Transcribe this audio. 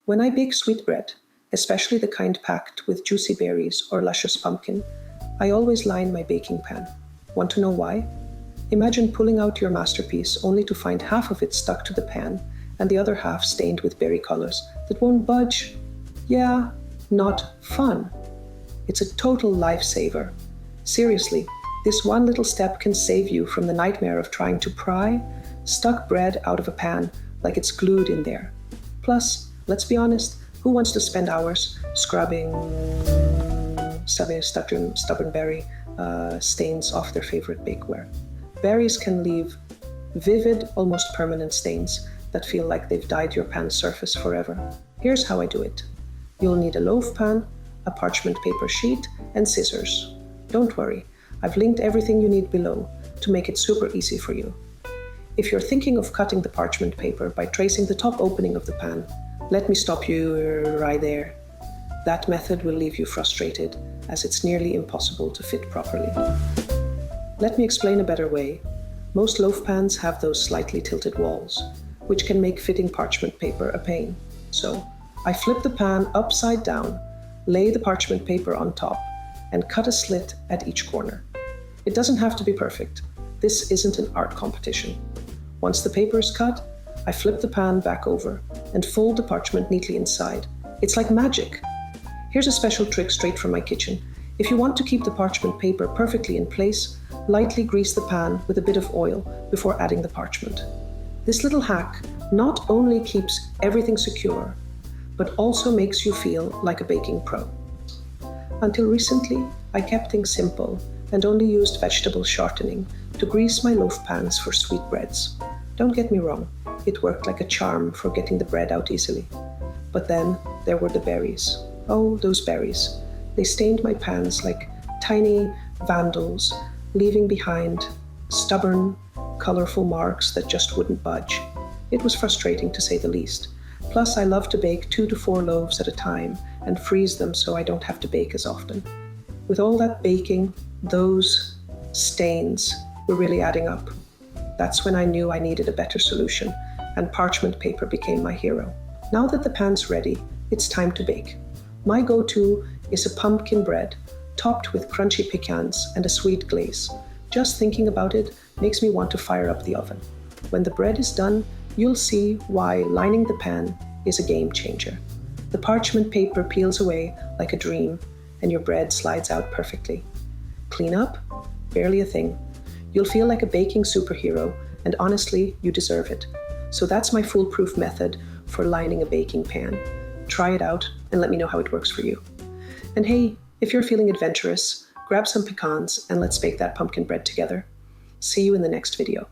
When I bake sweetbread, especially the kind packed with juicy berries or luscious pumpkin, I always line my baking pan. Want to know why? Imagine pulling out your masterpiece only to find half of it stuck to the pan and the other half stained with berry colors that won't budge. Yeah, not fun. It's a total lifesaver. Seriously, this one little step can save you from the nightmare of trying to pry stuck bread out of a pan like it's glued in there. Plus, let's be honest, who wants to spend hours scrubbing stubborn berry stains off their favorite bakeware? Berries can leave vivid, almost permanent stains that feel like they've dyed your pan's surface forever. Here's how I do it. You'll need a loaf pan, a parchment paper sheet, and scissors. Don't worry, I've linked everything you need below to make it super easy for you. If you're thinking of cutting the parchment paper by tracing the top opening of the pan, let me stop you right there. That method will leave you frustrated, as it's nearly impossible to fit properly. Let me explain a better way. Most loaf pans have those slightly tilted walls, which can make fitting parchment paper a pain. So, I flip the pan upside down, lay the parchment paper on top, and cut a slit at each corner. It doesn't have to be perfect. This isn't an art competition. Once the paper is cut, I flip the pan back over and fold the parchment neatly inside. It's like magic. Here's a special trick straight from my kitchen. If you want to keep the parchment paper perfectly in place, lightly grease the pan with a bit of oil before adding the parchment. This little hack not only keeps everything secure, but also makes you feel like a baking pro. Until recently, I kept things simple and only used vegetable shortening to grease my loaf pans for sweetbreads. Don't get me wrong, it worked like a charm for getting the bread out easily. But then there were the berries. Oh, those berries. They stained my pans like tiny vandals, leaving behind stubborn, colorful marks that just wouldn't budge. It was frustrating to say the least. Plus, I love to bake 2 to 4 loaves at a time and freeze them so I don't have to bake as often. With all that baking, those stains were really adding up. That's when I knew I needed a better solution, and parchment paper became my hero. Now that the pan's ready, it's time to bake. My go-to is a pumpkin bread, topped with crunchy pecans and a sweet glaze. Just thinking about it makes me want to fire up the oven. When the bread is done, you'll see why lining the pan is a game changer. The parchment paper peels away like a dream, and your bread slides out perfectly. Clean up? Barely a thing. You'll feel like a baking superhero, and honestly, you deserve it. So that's my foolproof method for lining a baking pan. Try it out and let me know how it works for you. And hey, if you're feeling adventurous, grab some pecans and let's bake that pumpkin bread together. See you in the next video.